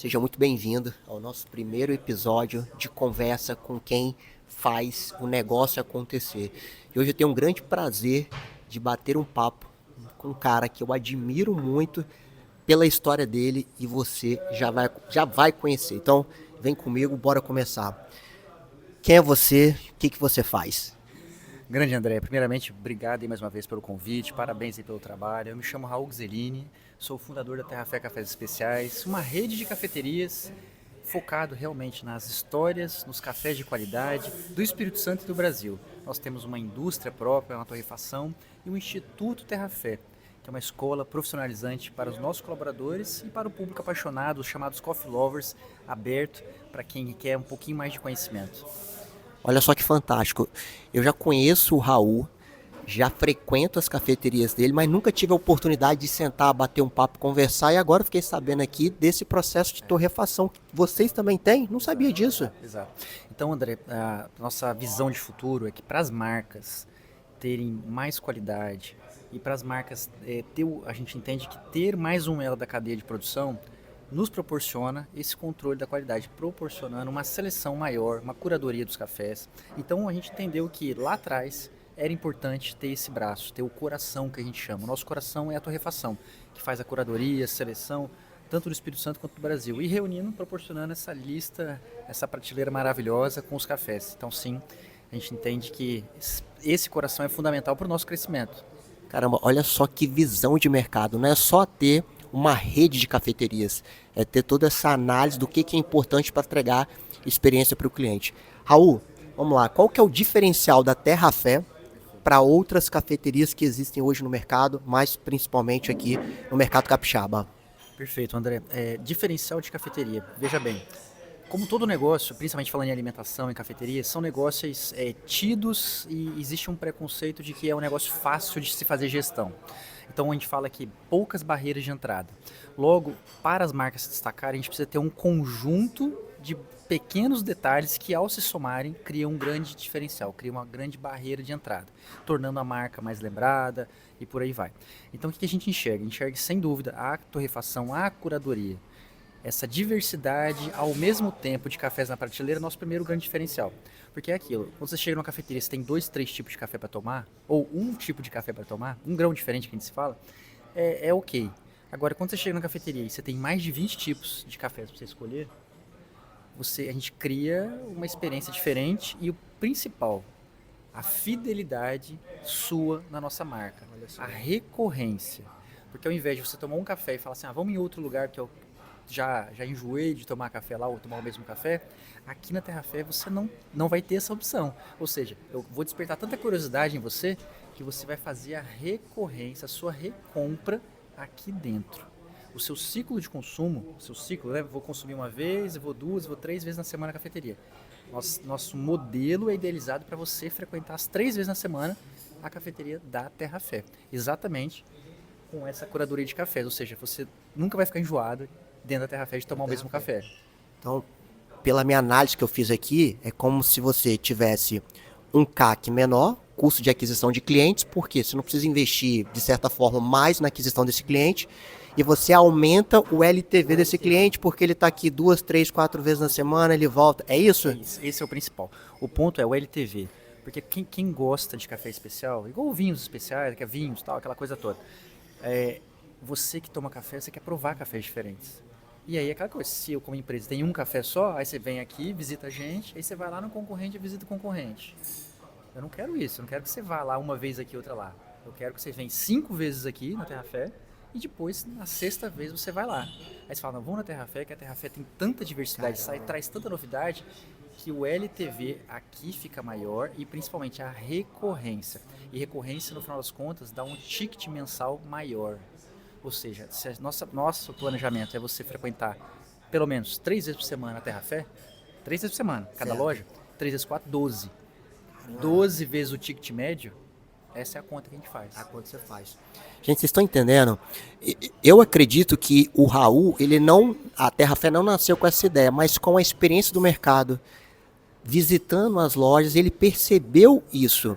Seja muito bem-vindo ao nosso primeiro episódio de Conversa com quem faz o negócio acontecer. E hoje eu tenho um grande prazer de bater um papo com um cara que eu admiro muito pela história dele e você já vai conhecer. Então, vem comigo, bora começar. Quem é você? O que você faz? Grande André, primeiramente, obrigado aí mais uma vez pelo convite, parabéns aí pelo trabalho. Eu me chamo Raul Gzelini, sou o fundador da Terra Fé Cafés Especiais, uma rede de cafeterias focado realmente nas histórias, nos cafés de qualidade do Espírito Santo e do Brasil. Nós temos uma indústria própria, uma torrefação e o Instituto Terra Fé, que é uma escola profissionalizante para os nossos colaboradores e para o público apaixonado, os chamados Coffee Lovers, aberto para quem quer um pouquinho mais de conhecimento. Olha só que fantástico. Eu já conheço o Raul, já frequento as cafeterias dele, mas nunca tive a oportunidade de sentar, bater um papo, conversar, e agora fiquei sabendo aqui desse processo de torrefação que vocês também têm? Não sabia disso. Exato. Então, André, a nossa visão de futuro é que para as marcas terem mais qualidade e para as marcas, a gente entende que ter mais um elo da cadeia de produção nos proporciona esse controle da qualidade, proporcionando uma seleção maior, uma curadoria dos cafés. Então, a gente entendeu que lá atrás era importante ter esse braço, ter o coração que a gente chama. O nosso coração é a torrefação, que faz a curadoria, a seleção, tanto do Espírito Santo quanto do Brasil. E reunindo, proporcionando essa lista, essa prateleira maravilhosa com os cafés. Então, sim, a gente entende que esse coração é fundamental para o nosso crescimento. Caramba, olha só que visão de mercado. Não é só ter uma rede de cafeterias, é ter toda essa análise do que é importante para entregar experiência para o cliente. Raul, vamos lá, qual que é o diferencial da Terra Fé para outras cafeterias que existem hoje no mercado, mas principalmente aqui no mercado capixaba? Perfeito, André. Diferencial de cafeteria. Veja bem, como todo negócio, principalmente falando em alimentação e cafeteria, são negócios tidos e existe um preconceito de que é um negócio fácil de se fazer gestão. Então a gente fala que poucas barreiras de entrada. Logo, para as marcas se destacarem, a gente precisa ter um conjunto de pequenos detalhes que, ao se somarem, criam um grande diferencial, criam uma grande barreira de entrada, tornando a marca mais lembrada e por aí vai. Então o que a gente enxerga? Enxerga sem dúvida a torrefação, a curadoria, essa diversidade ao mesmo tempo de cafés na prateleira é nosso primeiro grande diferencial. Porque é aquilo, quando você chega numa cafeteria, você tem 2, 3 tipos de café para tomar, ou um tipo de café para tomar, um grão diferente que a gente se fala, é ok. Agora, quando você chega na cafeteria e você tem mais de 20 tipos de cafés para você escolher, a gente cria uma experiência diferente e o principal, a fidelidade sua na nossa marca, a recorrência. Porque ao invés de você tomar um café e falar assim, vamos em outro lugar que eu já enjoei de tomar café lá ou tomar o mesmo café, aqui na Terra Fé você não vai ter essa opção. Ou seja, eu vou despertar tanta curiosidade em você que você vai fazer a recorrência, a sua recompra aqui dentro. O seu ciclo de consumo, né? Vou consumir uma vez, eu vou 2, eu vou 3 vezes na semana na cafeteria. Nosso modelo é idealizado para você frequentar as 3 vezes na semana a cafeteria da Terra Fé. Exatamente com essa curadoria de cafés, ou seja, você nunca vai ficar enjoado dentro da Terra Fé de tomar o mesmo café. Então, pela minha análise que eu fiz aqui, é como se você tivesse um CAC menor, custo de aquisição de clientes, porque você não precisa investir, de certa forma, mais na aquisição desse cliente, e você aumenta o LTV desse cliente, porque ele está aqui 2, 3, 4 vezes na semana, ele volta. É isso? Esse é o principal. O ponto é o LTV. Porque quem gosta de café especial, igual vinhos especiais, que é vinhos, tal, aquela coisa toda, você que toma café, você quer provar cafés diferentes. E aí, aquela coisa, se eu como empresa tem um café só, aí você vem aqui, visita a gente, aí você vai lá no concorrente e visita o concorrente. Eu não quero isso, eu não quero que você vá lá uma vez aqui, outra lá. Eu quero que você venha 5 vezes aqui na Terra Fé e depois, na 6ª vez, você vai lá. Aí você fala, não, vamos na Terra Fé, que a Terra Fé tem tanta diversidade, traz tanta novidade, que o LTV aqui fica maior e principalmente a recorrência. E recorrência, no final das contas, dá um ticket mensal maior. Ou seja, se nosso planejamento é você frequentar pelo menos 3 vezes por semana a Terra Fé, 3 vezes por semana, cada loja, 3 vezes 4, 12. 12 vezes o ticket médio, essa é a conta que a gente faz. A conta você faz. Gente, vocês estão entendendo? Eu acredito que o Raul, a Terra Fé não nasceu com essa ideia, mas com a experiência do mercado. Visitando as lojas, ele percebeu isso.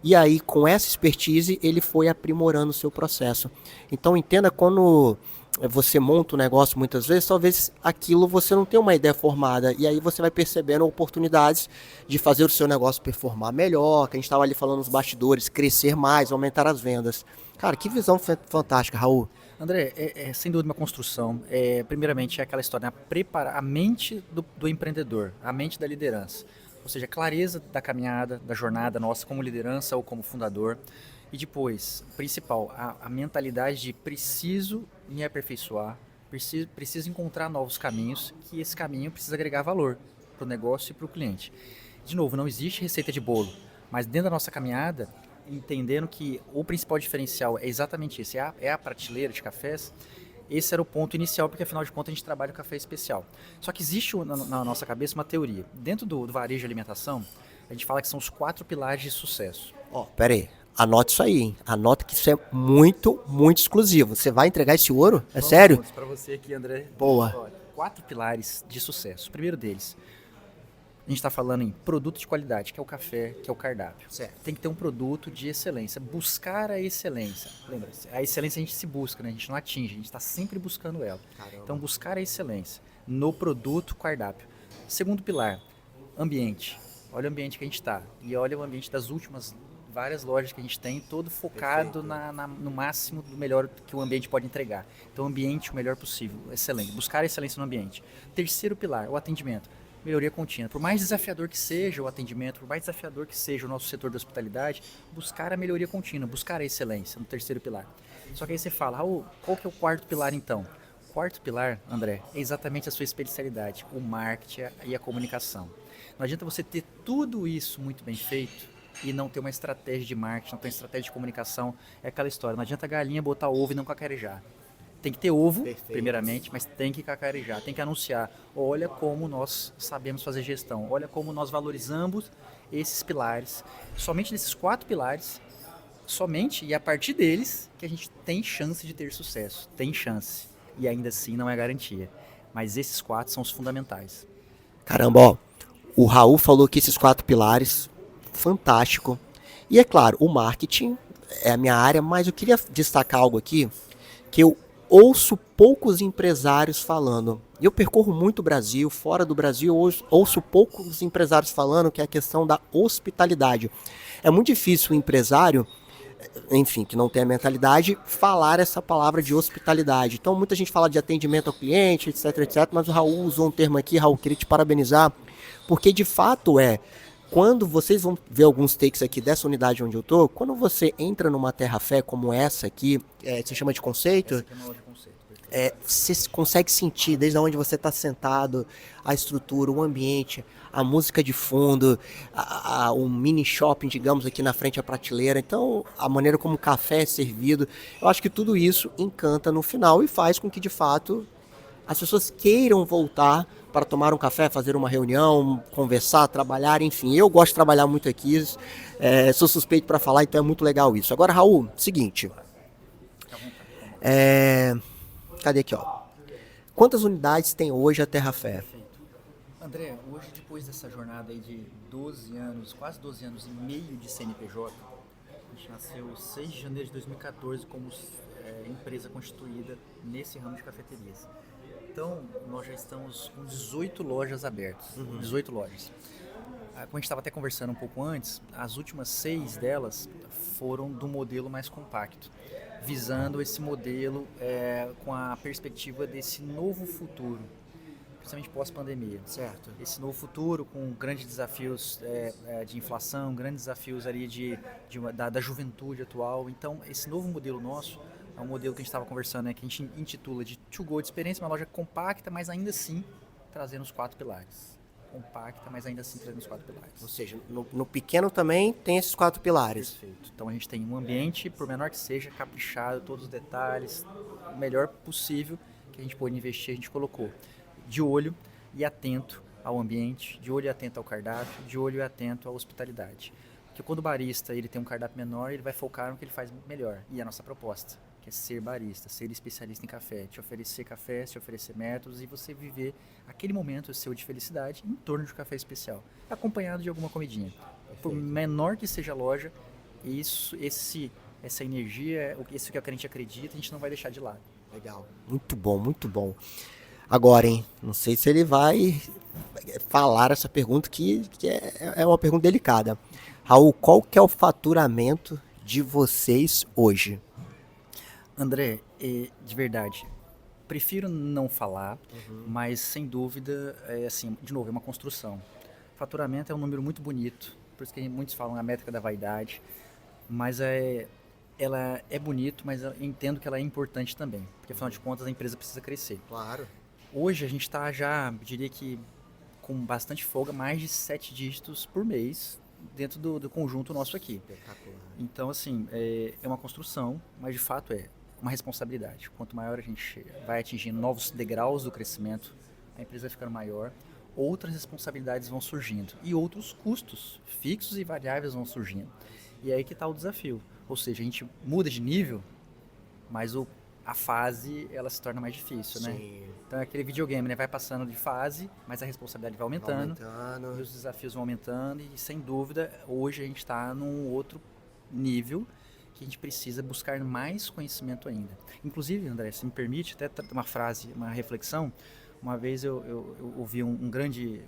E aí, com essa expertise, ele foi aprimorando o seu processo. Então, entenda quando você monta um negócio muitas vezes, talvez aquilo você não tenha uma ideia formada. E aí você vai percebendo oportunidades de fazer o seu negócio performar melhor, que a gente estava ali falando nos bastidores, crescer mais, aumentar as vendas. Cara, que visão fantástica, Raul. André, é sem dúvida uma construção. Primeiramente, é aquela história, né? Preparar a mente do empreendedor, a mente da liderança. Ou seja, a clareza da caminhada, da jornada nossa como liderança ou como fundador. E depois, principal, a mentalidade de preciso me aperfeiçoar, preciso encontrar novos caminhos, que esse caminho precisa agregar valor para o negócio e para o cliente. De novo, não existe receita de bolo, mas dentro da nossa caminhada, entendendo que o principal diferencial é exatamente esse, é a prateleira de cafés. Esse era o ponto inicial, porque afinal de contas a gente trabalha o café especial. Só que existe na nossa cabeça uma teoria. Dentro do varejo de alimentação, a gente fala que são os 4 pilares de sucesso. Pera aí. Anota isso aí, hein? Anota que isso é muito, muito exclusivo. Você vai entregar esse ouro? É sério? Para você aqui, André. Boa. Olha, 4 pilares de sucesso. O primeiro deles, a gente está falando em produto de qualidade, que é o café, que é o cardápio. Certo. Tem que ter um produto de excelência, buscar a excelência. Lembra-se, a excelência a gente se busca, né? A gente não atinge, a gente está sempre buscando ela. Caramba. Então, buscar a excelência no produto cardápio. Segundo pilar, ambiente. Olha o ambiente que a gente está e olha o ambiente das últimas várias lojas que a gente tem, todo focado no máximo do melhor que o ambiente pode entregar. Então, o ambiente o melhor possível, excelente. Buscar a excelência no ambiente. Terceiro pilar, o atendimento. Melhoria contínua. Por mais desafiador que seja o atendimento, por mais desafiador que seja o nosso setor de hospitalidade, buscar a melhoria contínua, buscar a excelência no terceiro pilar. Só que aí você fala, Raul, qual que é o quarto pilar então? O quarto pilar, André, é exatamente a sua especialidade, o marketing e a comunicação. Não adianta você ter tudo isso muito bem feito e não ter uma estratégia de marketing, não ter uma estratégia de comunicação. É aquela história, não adianta a galinha botar ovo e não cacarejar. Tem que ter ovo, Perfeito. Primeiramente, mas tem que cacarejar, tem que anunciar. Olha como nós sabemos fazer gestão, olha como nós valorizamos esses pilares. Somente nesses 4 pilares, somente e a partir deles, que a gente tem chance de ter sucesso. Tem chance. E ainda assim não é garantia. Mas esses 4 são os fundamentais. Caramba, ó. O Raul falou que esses 4 pilares, fantástico. E é claro, o marketing é a minha área, mas eu queria destacar algo aqui que eu ouço poucos empresários falando. Eu percorro muito o Brasil, fora do Brasil, eu ouço poucos empresários falando, que é a questão da hospitalidade. É muito difícil o empresário, enfim, que não tem a mentalidade, falar essa palavra de hospitalidade. Então muita gente fala de atendimento ao cliente, etc, etc, mas o Raul usou um termo aqui, Raul, queria te parabenizar, porque de fato quando vocês vão ver alguns takes aqui dessa unidade onde eu tô, quando você entra numa terra-fé como essa aqui, você chama de conceito? Essa aqui é uma loja de conceito. Você consegue sentir desde onde você está sentado, a estrutura, o ambiente, a música de fundo, um mini shopping, digamos, aqui na frente à prateleira. Então, a maneira como o café é servido, eu acho que tudo isso encanta no final e faz com que, de fato, as pessoas queiram voltar para tomar um café, fazer uma reunião, conversar, trabalhar, enfim. Eu gosto de trabalhar muito aqui, sou suspeito para falar, então é muito legal isso. Agora, Raul, seguinte. Cadê aqui, ó? Quantas unidades tem hoje a Terra Fé? Perfeito. André, hoje depois dessa jornada aí de 12 anos, quase 12 anos e meio de CNPJ, a gente nasceu 6 de janeiro de 2014 como empresa constituída nesse ramo de cafeterias. Então, nós já estamos com 18 lojas abertas, 18 lojas. Como a gente estava até conversando um pouco antes, as últimas 6 delas foram do modelo mais compacto, visando esse modelo com a perspectiva desse novo futuro, principalmente pós-pandemia. Certo. Esse novo futuro com grandes desafios de inflação, grandes desafios ali da juventude atual. Então, esse novo modelo nosso é um modelo que a gente estava conversando, que a gente intitula de To Go de experiência, uma loja compacta, mas ainda assim trazendo os 4 pilares. Compacta, mas ainda assim trazendo os 4 pilares. Ou seja, no pequeno também tem esses 4 pilares. Perfeito. Então a gente tem um ambiente, por menor que seja, caprichado, todos os detalhes, o melhor possível que a gente pôde investir, a gente colocou. De olho e atento ao ambiente, de olho e atento ao cardápio, de olho e atento à hospitalidade. Porque quando o barista ele tem um cardápio menor, ele vai focar no que ele faz melhor. E a nossa proposta, que é ser barista, ser especialista em café, te oferecer métodos e você viver aquele momento seu de felicidade em torno de um café especial, acompanhado de alguma comidinha. Por menor que seja a loja, essa energia, isso que a gente acredita, a gente não vai deixar de lado. Legal. Muito bom, muito bom. Agora, hein? Não sei se ele vai falar essa pergunta que é uma pergunta delicada. Raul, qual que é o faturamento de vocês hoje? André, de verdade, prefiro não falar, mas sem dúvida, assim, de novo, é uma construção. Faturamento é um número muito bonito, por isso que muitos falam a métrica da vaidade, mas ela é bonito, mas eu entendo que ela é importante também, porque afinal de contas a empresa precisa crescer. Claro. Hoje a gente está já, eu diria que com bastante folga, mais de 7 dígitos por mês dentro do conjunto nosso aqui. Espetacular. Então, assim, é uma construção, mas de fato é uma responsabilidade. Quanto maior a gente vai atingindo novos degraus do crescimento, a empresa vai ficando maior, outras responsabilidades vão surgindo e outros custos fixos e variáveis vão surgindo. E é aí que está o desafio. Ou seja, a gente muda de nível, mas a fase ela se torna mais difícil, né? Sim. Então é aquele videogame, né? Vai passando de fase, mas a responsabilidade vai aumentando. E os desafios vão aumentando e, sem dúvida, hoje a gente está num outro nível que a gente precisa buscar mais conhecimento ainda. Inclusive, André, se me permite, até uma frase, uma reflexão. Uma vez eu ouvi um grande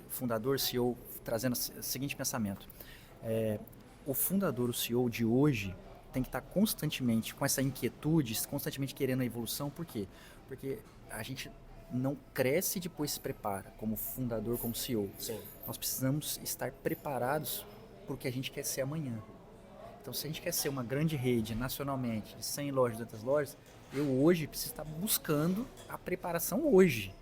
fundador, CEO, trazendo o seguinte pensamento. O fundador, o CEO de hoje, tem que estar constantemente com essa inquietude, constantemente querendo a evolução. Por quê? Porque a gente não cresce e depois se prepara como fundador, como CEO. Sim. Nós precisamos estar preparados para o que a gente quer ser amanhã. Então, se a gente quer ser uma grande rede nacionalmente, de 100 lojas, 200 lojas, eu hoje preciso estar buscando a preparação hoje.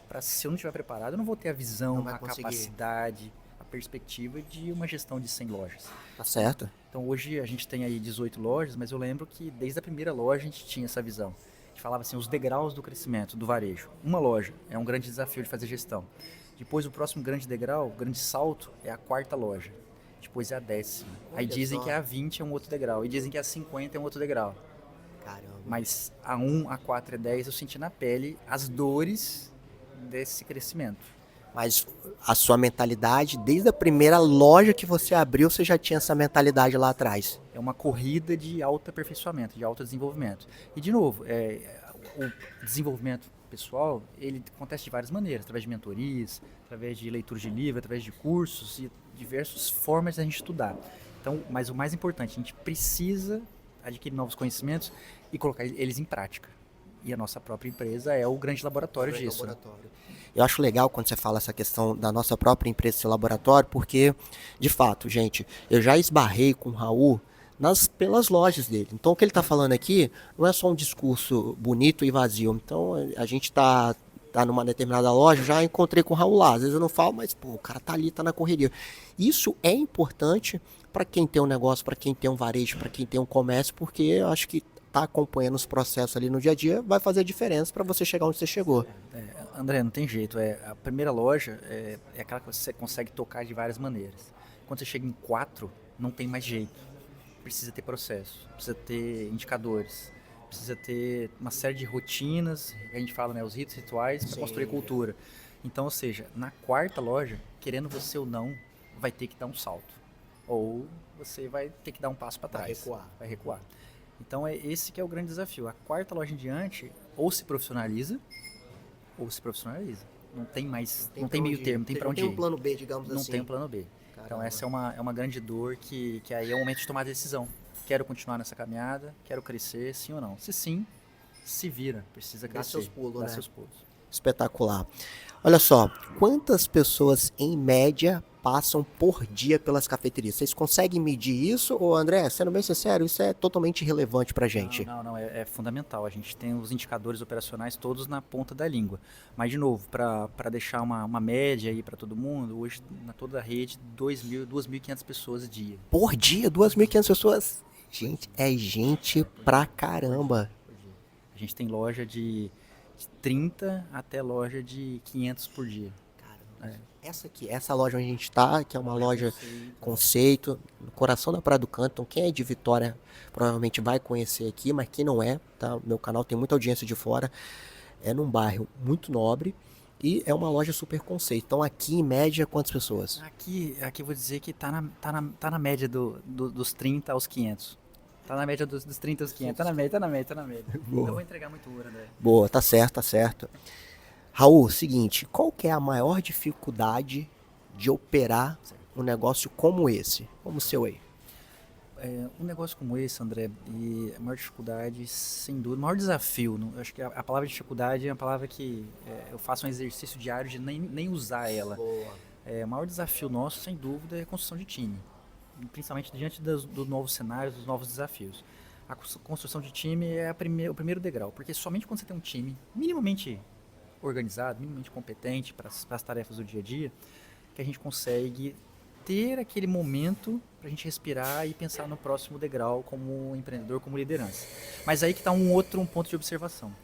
Para se eu não estiver preparado, eu não vou ter a visão, a capacidade, a perspectiva de uma gestão de 100 lojas. Tá certo. Então, hoje a gente tem aí 18 lojas, mas eu lembro que desde a primeira loja a gente tinha essa visão. A gente falava assim, os degraus do crescimento, do varejo. Uma loja é um grande desafio de fazer gestão. Depois, o próximo grande degrau, o grande salto, é a 4ª loja. Depois é a 10ª. Aí dizem que a 20 é um outro degrau. E dizem que a 50 é um outro degrau. Caramba. Mas a 1, a 4 e a 10 eu senti na pele as dores desse crescimento. Mas a sua mentalidade, desde a primeira loja que você abriu, você já tinha essa mentalidade lá atrás. É uma corrida de autoaperfeiçoamento, de autodesenvolvimento. E, de novo, o desenvolvimento pessoal, ele acontece de várias maneiras, através de mentorias, através de leitura de livro, através de cursos e diversas formas de a gente estudar. Então, mas o mais importante, a gente precisa adquirir novos conhecimentos e colocar eles em prática. E a nossa própria empresa é o grande laboratório disso. Laboratório. Eu acho legal quando você fala essa questão da nossa própria empresa ser laboratório, porque, de fato, gente, eu já esbarrei com o Raul pelas lojas dele. Então, o que ele está falando aqui não é só um discurso bonito e vazio. Então, a gente está numa determinada loja, já encontrei com o Raul lá. Às vezes eu não falo, mas pô, o cara tá ali, tá na correria. Isso é importante para quem tem um negócio, para quem tem um varejo, para quem tem um comércio, porque eu acho que tá acompanhando os processos ali no dia a dia vai fazer a diferença para você chegar onde você chegou. André, não tem jeito. A primeira loja é aquela que você consegue tocar de várias maneiras. Quando você chega em 4, não tem mais jeito. Precisa ter processo, precisa ter indicadores, precisa ter uma série de rotinas, a gente fala, né, os ritos, rituais, para construir cultura. Então, ou seja, na 4ª loja, querendo você ou não, vai ter que dar um salto. Ou você vai ter que dar um passo para trás. Vai recuar. Então, esse que é o grande desafio. A 4ª loja em diante, ou se profissionaliza, ou se profissionaliza. Não tem mais, não tem meio termo, não tem para onde ir. Não tem um plano B, digamos assim. Não tem um plano B. Então essa é uma grande dor que aí é o momento de tomar a decisão. Quero continuar nessa caminhada? Quero crescer? Sim ou não? Se sim, se vira. Precisa crescer. Dá seus pulos, né? Seus pulos. Espetacular. Olha só, quantas pessoas em média passam por dia pelas cafeterias? Vocês conseguem medir isso? Ou André, sendo bem sincero, isso é totalmente irrelevante pra gente. Não, é fundamental. A gente tem os indicadores operacionais todos na ponta da língua. Mas, de novo, para deixar uma média aí para todo mundo, hoje na toda a rede, 2.500 pessoas dia. Por dia? 2.500 pessoas? Gente, é gente pra caramba. A gente tem loja de 30 até loja de 500 por dia. Caramba. Essa loja onde a gente tá, que é uma loja conceito, no coração da Praia do Canto. Então, quem é de Vitória provavelmente vai conhecer aqui, mas quem não é, tá? Meu canal tem muita audiência de fora. É num bairro muito nobre e é uma loja super conceito. Então, aqui em média, quantas pessoas? Aqui eu vou dizer que tá na média dos 30 aos 500. Tá na média dos 30 aos 500. Tá na média, tá na média, tá na média. Boa. Não vou entregar muito ouro, André. Boa, tá certo, tá certo. Raul, seguinte, qual que é a maior dificuldade de operar um negócio como esse, como o seu aí? Um negócio como esse, André, e a maior dificuldade, sem dúvida, o maior desafio, eu acho que a palavra dificuldade é uma palavra que eu faço um exercício diário de nem usar ela. Boa. O maior desafio nosso, sem dúvida, é a construção de time, principalmente diante dos novos cenários, dos novos desafios. A construção de time é o primeiro degrau, porque somente quando você tem um time minimamente organizado, minimamente competente para as tarefas do dia a dia, que a gente consegue ter aquele momento para a gente respirar e pensar no próximo degrau como empreendedor, como liderança. Mas aí que está um ponto de observação.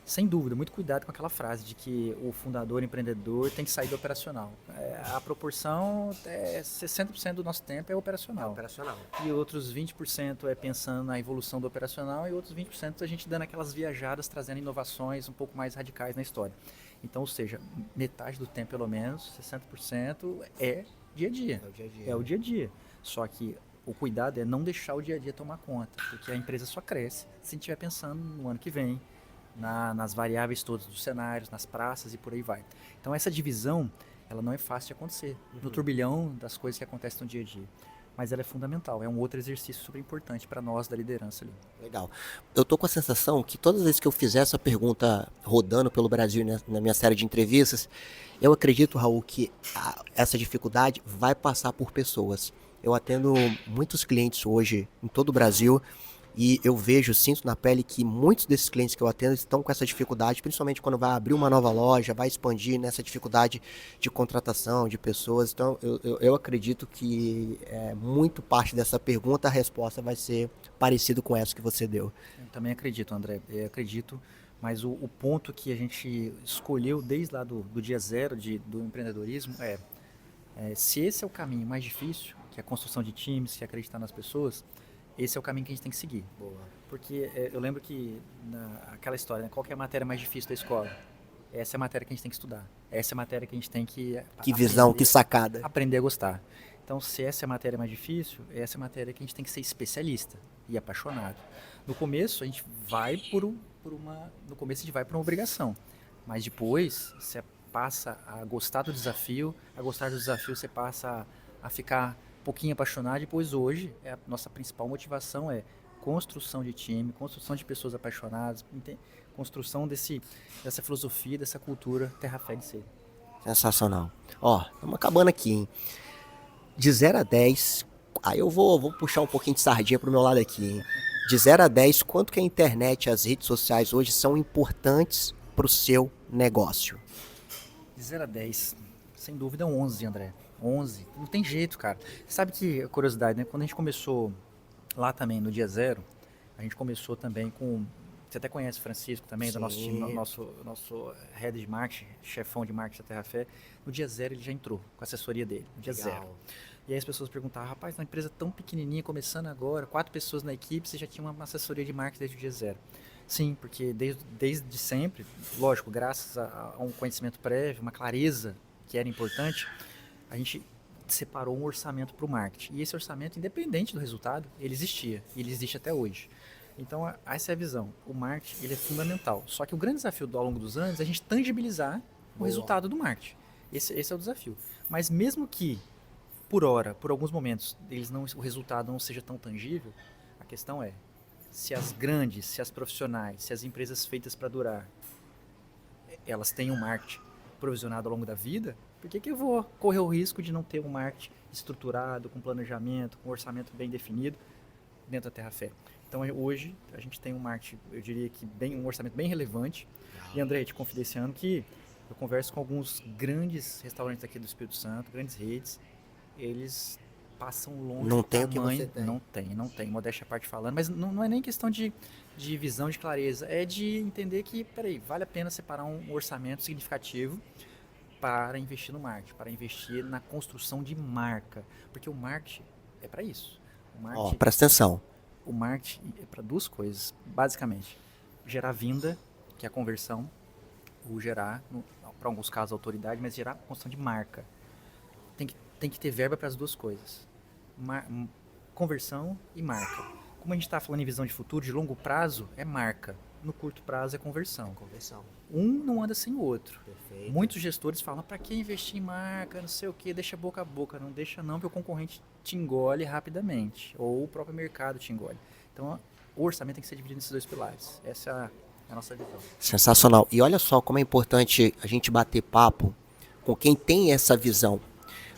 Sem dúvida, muito cuidado com aquela frase de que o fundador, empreendedor, tem que sair do operacional. A proporção 60% do nosso tempo é operacional. Operacional. E outros 20% é pensando na evolução do operacional e outros 20% a gente dando aquelas viajadas, trazendo inovações um pouco mais radicais na história. Então, ou seja, metade do tempo pelo menos, 60% é dia a dia. É o dia a dia. É o dia a dia. Só que o cuidado é não deixar o dia a dia tomar conta, porque a empresa só cresce se a gente estiver pensando no ano que vem, nas variáveis todas dos cenários, nas praças e por aí vai. Então essa divisão, ela não é fácil de acontecer no turbilhão das coisas que acontecem no dia a dia. Mas ela é fundamental, é um outro exercício super importante para nós da liderança ali. Legal. Eu tô com a sensação que todas as vezes que eu fizer essa pergunta rodando pelo Brasil na minha série de entrevistas, eu acredito, Raul, que essa dificuldade vai passar por pessoas. Eu atendo muitos clientes hoje em todo o Brasil e eu vejo, sinto na pele que muitos desses clientes que eu atendo estão com essa dificuldade, principalmente quando vai abrir uma nova loja, vai expandir nessa dificuldade de contratação de pessoas. Então, eu acredito que muito parte dessa pergunta, a resposta vai ser parecido com essa que você deu. Eu também acredito, André, eu acredito, mas o ponto que a gente escolheu desde lá do dia zero do empreendedorismo se esse é o caminho mais difícil, que é a construção de times, que é acreditar nas pessoas, esse é o caminho que a gente tem que seguir. Boa. Porque eu lembro que aquela história, né, qual que é a matéria mais difícil da escola? Essa é a matéria que a gente tem que estudar. Essa é a matéria que a gente tem que Que visão, que sacada. aprender a gostar. Então, se essa é a matéria mais difícil, essa é a matéria que a gente tem que ser especialista e apaixonado. No começo, a gente vai no começo a gente vai por uma obrigação. Mas depois, você passa a gostar do desafio, você passa a ficar um pouquinho apaixonado. Depois, hoje, a nossa principal motivação é construção de time, construção de pessoas apaixonadas, construção dessa filosofia, dessa cultura terra-fé de ser. Sensacional. Ó, estamos acabando aqui, hein? De 0 a 10, aí eu vou puxar um pouquinho de sardinha pro meu lado aqui, hein? De 0 a 10, quanto que a internet e as redes sociais hoje são importantes pro seu negócio? De 0 a 10, sem dúvida 11, André. 11. Não tem jeito, cara. Sabe que, curiosidade, né? Quando a gente começou lá também, no dia zero, a gente começou também com... Você até conhece o Francisco também, do nosso time, nosso head de marketing, chefão de marketing da Terra Fé. No dia zero ele já entrou com a assessoria dele, no dia zero. E aí as pessoas perguntavam, rapaz, uma empresa tão pequenininha, começando agora, 4 pessoas na equipe, você já tinha uma assessoria de marketing desde o dia zero. Sim, porque desde sempre, lógico, graças a um conhecimento prévio, uma clareza que era importante, a gente separou um orçamento para o marketing. E esse orçamento, independente do resultado, ele existia. E ele existe até hoje. Então, essa é a visão. O marketing ele é fundamental. Só que o grande desafio ao longo dos anos é a gente tangibilizar o resultado do marketing. Esse é o desafio. Mas mesmo que, por alguns momentos, o resultado não seja tão tangível, a questão é, se as grandes, se as profissionais, se as empresas feitas para durar, elas têm um marketing provisionado ao longo da vida, por que eu vou correr o risco de não ter um marketing estruturado, com planejamento, com orçamento bem definido dentro da Terra Fé? Então hoje a gente tem um marketing, eu diria que um orçamento bem relevante. E André, te confidenciando que eu converso com alguns grandes restaurantes aqui do Espírito Santo, grandes redes, eles passam longe não do tem tamanho. O que você tem. Não tem, modéstia à parte falando, mas não é nem questão de visão, de clareza, é de entender que, peraí, vale a pena separar um orçamento significativo para investir no marketing, para investir na construção de marca, porque o marketing é para isso. Presta atenção. O marketing é para duas coisas, basicamente. Gerar vinda, que é a conversão, ou gerar, para alguns casos, autoridade, mas gerar construção de marca. Tem que ter verba para as duas coisas. Conversão e marca. como a gente está falando em visão de futuro, de longo prazo, é marca. No curto prazo é conversão. Um não anda sem o outro. Perfeito. Muitos gestores falam, para que investir em marca, não sei o que, deixa boca a boca. Não deixa não, porque o concorrente te engole rapidamente. Ou o próprio mercado te engole. Então, o orçamento tem que ser dividido nesses dois pilares. Essa é a nossa visão. Sensacional. E olha só como é importante a gente bater papo com quem tem essa visão.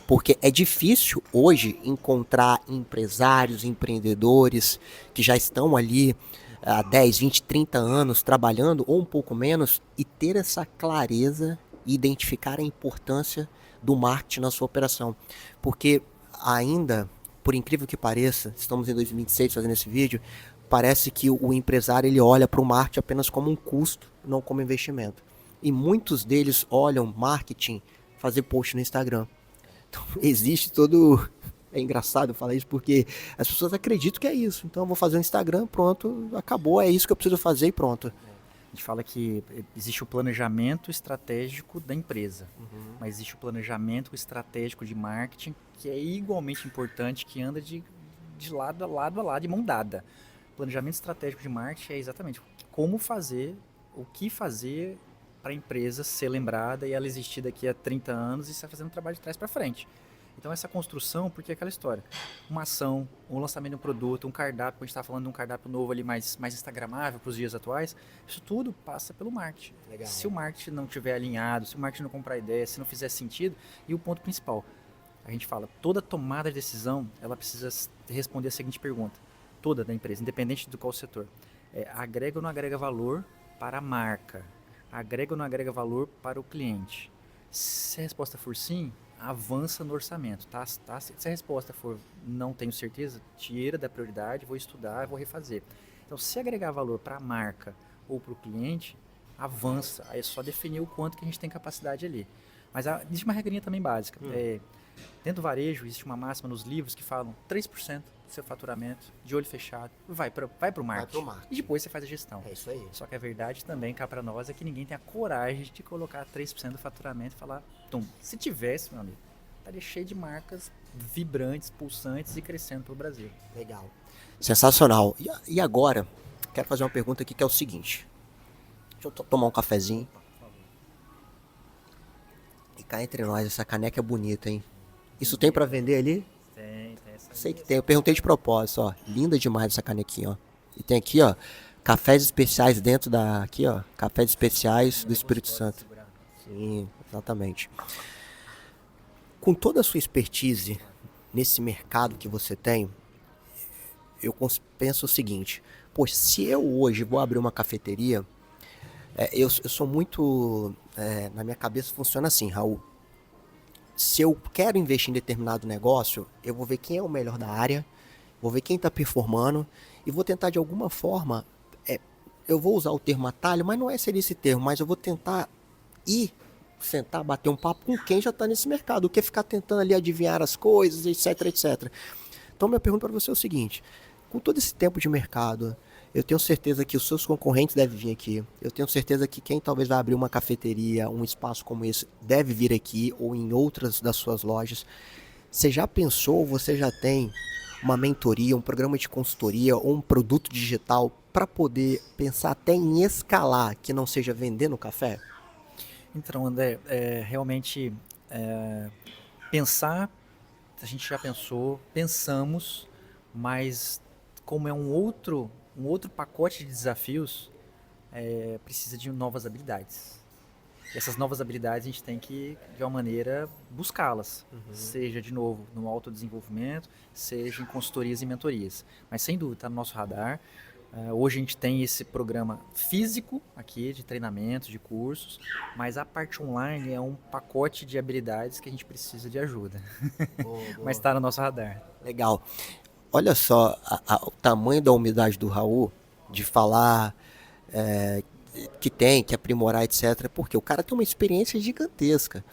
Porque é difícil hoje encontrar empresários, empreendedores que já estão ali há 10, 20, 30 anos trabalhando, ou um pouco menos, e ter essa clareza e identificar a importância do marketing na sua operação. Porque ainda, por incrível que pareça, estamos em 2026 fazendo esse vídeo, parece que o empresário ele olha para o marketing apenas como um custo, não como investimento. E muitos deles olham marketing, fazer post no Instagram. Então, existe todo... É engraçado falar isso porque as pessoas acreditam que é isso. Então eu vou fazer um Instagram, pronto, acabou, é isso que eu preciso fazer e pronto. A gente fala que existe o planejamento estratégico da empresa, mas existe o planejamento estratégico de marketing, que é igualmente importante, que anda de lado a lado, de mão dada. O planejamento estratégico de marketing é exatamente como fazer, o que fazer para a empresa ser lembrada e ela existir daqui a 30 anos e estar fazendo um trabalho de trás para frente. Então essa construção, porque é aquela história, uma ação, um lançamento de um produto, um cardápio, a gente está falando de um cardápio novo ali mais instagramável para os dias atuais, isso tudo passa pelo marketing. Legal. Se o marketing não estiver alinhado, se o marketing não comprar ideia, se não fizer sentido, e o ponto principal, a gente fala, toda tomada de decisão, ela precisa responder a seguinte pergunta, toda da empresa, independente do qual setor, agrega ou não agrega valor para a marca, agrega ou não agrega valor para o cliente. Se a resposta for sim, avança no orçamento, tá? Se a resposta for não tenho certeza, tira da prioridade, vou estudar, vou refazer. Então, se agregar valor para a marca ou para o cliente, avança. Aí é só definir o quanto que a gente tem capacidade ali. Mas existe uma regrinha também básica. Dentro do varejo, existe uma máxima nos livros que falam 3% do seu faturamento, de olho fechado, vai para o marketing. E depois você faz a gestão. É isso aí. Só que a verdade também, cá para nós, é que ninguém tem a coragem de colocar 3% do faturamento e falar, tum. Se tivesse, meu amigo, estaria cheio de marcas vibrantes, pulsantes e crescendo pelo Brasil. Legal. Sensacional. E agora, quero fazer uma pergunta aqui que é o seguinte. Deixa eu tomar um cafezinho. E cá entre nós, essa caneca é bonita, hein? Isso tem pra vender ali? Tem essa. Sei que tem. Eu perguntei de propósito, ó. Linda demais essa canequinha, ó. E tem aqui, ó, cafés especiais dentro da... Aqui, ó. Cafés especiais do Espírito Santo. Sim, exatamente. Com toda a sua expertise nesse mercado que você tem, eu penso o seguinte. Poxa, se eu hoje vou abrir uma cafeteria, eu sou muito... na minha cabeça funciona assim, Raul. Se eu quero investir em determinado negócio, eu vou ver quem é o melhor da área, vou ver quem está performando e vou tentar de alguma forma, eu vou usar o termo atalho, mas não seria esse termo, mas eu vou tentar sentar, bater um papo com quem já está nesse mercado, do que ficar tentando ali adivinhar as coisas, etc, etc. Então minha pergunta para você é o seguinte, com todo esse tempo de mercado, eu tenho certeza que os seus concorrentes devem vir aqui. Eu tenho certeza que quem talvez vai abrir uma cafeteria, um espaço como esse, deve vir aqui ou em outras das suas lojas. Você já pensou, você já tem uma mentoria, um programa de consultoria ou um produto digital para poder pensar até em escalar, que não seja vendendo café? Então, André, realmente pensar, a gente já pensou, pensamos, mas como é um outro pacote de desafios, precisa de novas habilidades. E essas novas habilidades a gente tem que, de alguma maneira, buscá-las. Seja, de novo, no autodesenvolvimento, seja em consultorias e mentorias. Mas, sem dúvida, está no nosso radar. Hoje a gente tem esse programa físico aqui, de treinamentos, de cursos, mas a parte online é um pacote de habilidades que a gente precisa de ajuda. Boa. Mas está no nosso radar. Legal. Olha só o tamanho da humildade do Raul de falar que tem que aprimorar, etc. Porque o cara tem uma experiência gigantesca.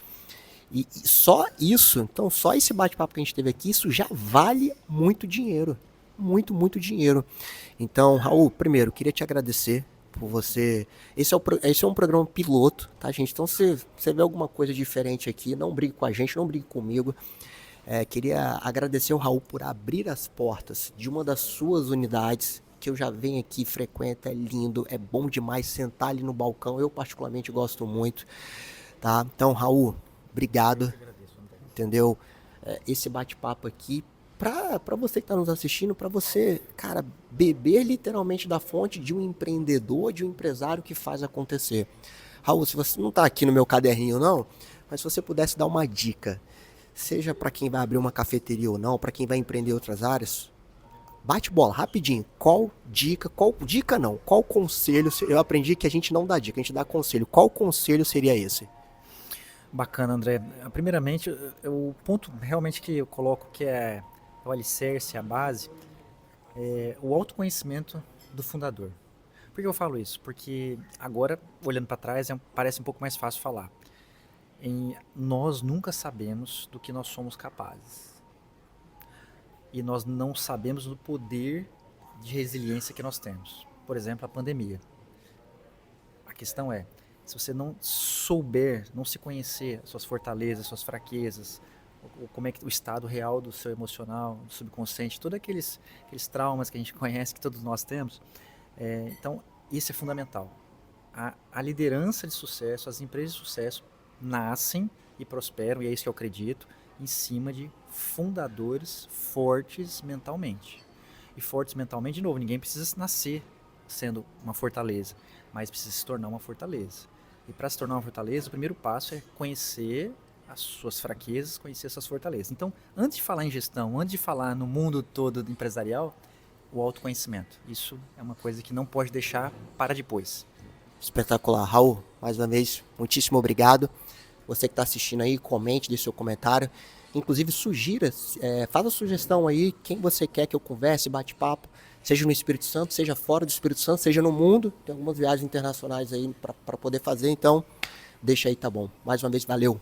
E só isso, então só esse bate-papo que a gente teve aqui, isso já vale muito dinheiro. Muito, muito dinheiro. Então, Raul, primeiro, queria te agradecer por você. Esse é um programa piloto, tá, gente? Então, se você vê alguma coisa diferente aqui, não brigue com a gente, não brigue comigo. Queria agradecer o Raul por abrir as portas de uma das suas unidades, que eu já venho aqui, frequento, é lindo, é bom demais sentar ali no balcão, eu particularmente gosto muito, tá? Então, Raul, Eu obrigado, que agradeço, André. entendeu? Esse bate-papo aqui, pra você que tá nos assistindo, pra você, cara, beber literalmente da fonte de um empreendedor, de um empresário que faz acontecer. Raul, se você não tá aqui no meu caderninho não, mas se você pudesse dar uma dica, seja para quem vai abrir uma cafeteria ou não, para quem vai empreender em outras áreas, bate bola, rapidinho. Qual dica não, qual conselho, eu aprendi que a gente não dá dica, a gente dá conselho. Qual conselho seria esse? Bacana, André. Primeiramente, o ponto realmente que eu coloco que é o alicerce, a base, é o autoconhecimento do fundador. Por que eu falo isso? Porque agora, olhando para trás, parece um pouco mais fácil falar. Nós nunca sabemos do que nós somos capazes. E nós não sabemos do poder de resiliência que nós temos. Por exemplo, a pandemia. A questão é, se você não souber, não se conhecer suas fortalezas, suas fraquezas, como é que o estado real do seu emocional, do subconsciente, todos aqueles traumas que a gente conhece, que todos nós temos, então isso é fundamental. A liderança de sucesso, as empresas de sucesso nascem e prosperam, e é isso que eu acredito, em cima de fundadores fortes mentalmente. E fortes mentalmente, de novo, ninguém precisa nascer sendo uma fortaleza, mas precisa se tornar uma fortaleza. E para se tornar uma fortaleza, o primeiro passo é conhecer as suas fraquezas, conhecer as suas fortalezas. Então, antes de falar em gestão, antes de falar no mundo todo empresarial, o autoconhecimento. Isso é uma coisa que não pode deixar para depois. Espetacular. Raul, mais uma vez, muitíssimo obrigado. Você que está assistindo aí, comente, deixe seu comentário. Inclusive, sugira, faça sugestão aí, quem você quer que eu converse, bate-papo, seja no Espírito Santo, seja fora do Espírito Santo, seja no mundo. Tem algumas viagens internacionais aí para poder fazer, então deixa aí, tá bom. Mais uma vez, valeu.